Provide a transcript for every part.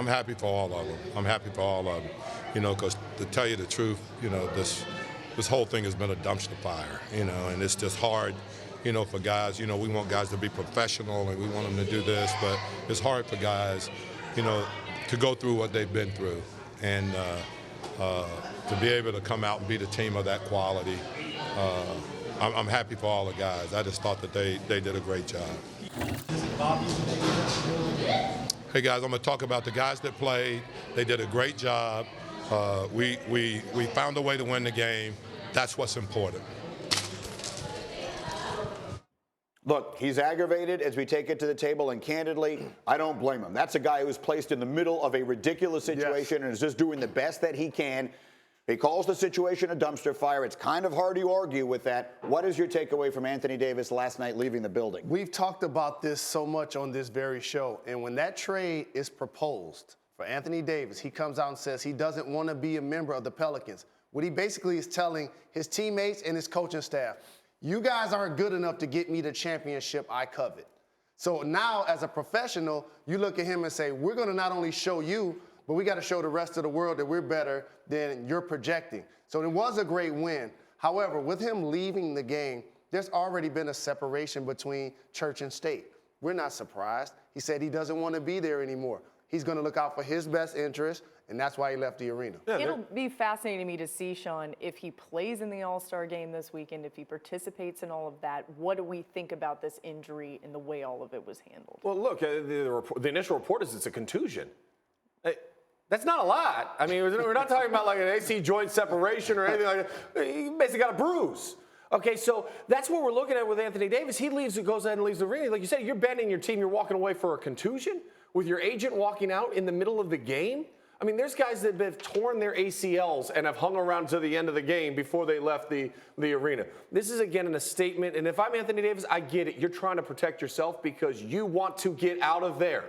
I'm happy for all of them. I'm happy for all of them, because to tell you the truth, this whole thing has been a dumpster fire, and it's just hard, for guys. We want guys to be professional and we want them to do this, but it's hard for guys, to go through what they've been through and to be able to come out and beat a team of that quality. I'm happy for all the guys. I just thought that they did a great job. Hey guys, I'm going to talk about the guys that played. They did a great job. We found a way to win the game. That's what's important. Look, he's aggravated as we take it to the table, and candidly, I don't blame him. That's a guy who's placed in the middle of a ridiculous situation and is just doing the best that he can. He calls the situation a dumpster fire. It's kind of hard to argue with that. What is your takeaway from Anthony Davis last night leaving the building? We've talked about this so much on this very show, and when that trade is proposed for Anthony Davis, he comes out and says he doesn't want to be a member of the Pelicans. What he basically is telling his teammates and his coaching staff, you guys aren't good enough to get me the championship I covet. So now, as a professional, you look at him and say, we're going to not only show you, but we got to show the rest of the world that we're better than you're projecting. So it was a great win. However, with him leaving the game, there's already been a separation between church and state. We're not surprised. He said he doesn't want to be there anymore. He's going to look out for his best interest, and that's why he left the arena. It'll be fascinating to me to see, Sean, if he plays in the All-Star game this weekend, if he participates in all of that. What do we think about this injury and the way all of it was handled? Well, look, the initial report is it's a contusion. That's not a lot. I mean, we're not talking about like an AC joint separation or anything like that. He basically got a bruise. Okay, so that's what we're looking at with Anthony Davis. He goes ahead and leaves the arena. Like you said, you're abandoning your team. You're walking away for a contusion with your agent walking out in the middle of the game. I mean, there's guys that have torn their ACLs and have hung around to the end of the game before they left the arena. This is, again, a statement. And if I'm Anthony Davis, I get it. You're trying to protect yourself because you want to get out of there.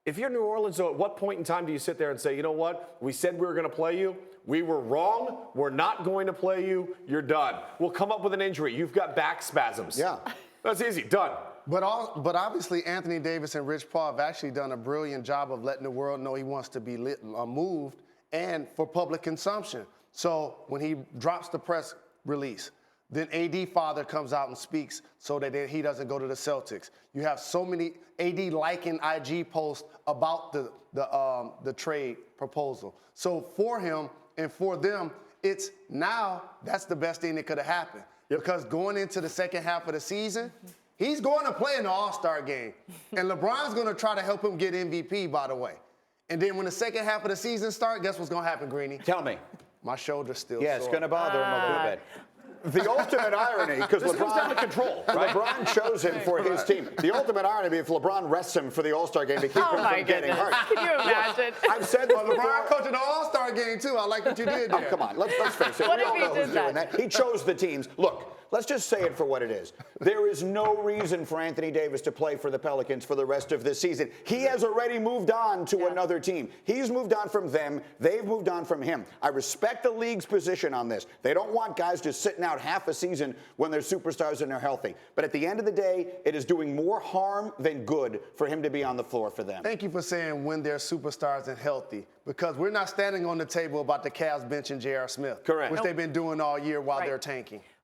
If you're New Orleans, though, at what point in time do you sit there and say, you know what, we said we were going to play you. We were wrong. We're not going to play you. You're done. We'll come up with an injury. You've got back spasms. Yeah. That's easy. Done. But obviously, Anthony Davis and Rich Paul have actually done a brilliant job of letting the world know he wants to be moved and for public consumption. So when he drops the press release, then AD father comes out and speaks so that he doesn't go to the Celtics. You have so many AD liking IG posts about the trade proposal. So for him and for them, it's now that's the best thing that could have happened. Yep. Because going into the second half of the season, he's going to play in the All-Star game. And LeBron's going to try to help him get MVP, by the way. And then when the second half of the season starts, guess what's going to happen, Greeny? Tell me. My shoulder's still Yeah, sore. it's going to bother him a little bit. The ultimate irony, because LeBron comes down to control, right? LeBron chose him for his team. The ultimate irony, if LeBron rests him for the All-Star game to keep him from getting hurt. Can you imagine? I've said this before. LeBron coaching the All-Star game, too. I like what you did there. Oh, come on. Let's face it. What We if all he know did who's doing that. He chose the teams. Look, let's just say it for what it is. There is no reason for Anthony Davis to play for the Pelicans for the rest of this season. He has already moved on to another team. He's moved on from them. They've moved on from him. I respect the league's position on this. They don't want guys just sitting out half a season when they're superstars and they're healthy. But at the end of the day, it is doing more harm than good for him to be on the floor for them. Thank you for saying when they're superstars and healthy, because we're not standing on the table about the Cavs benching J.R. Smith. Correct. Which they've been doing all year while they're tanking.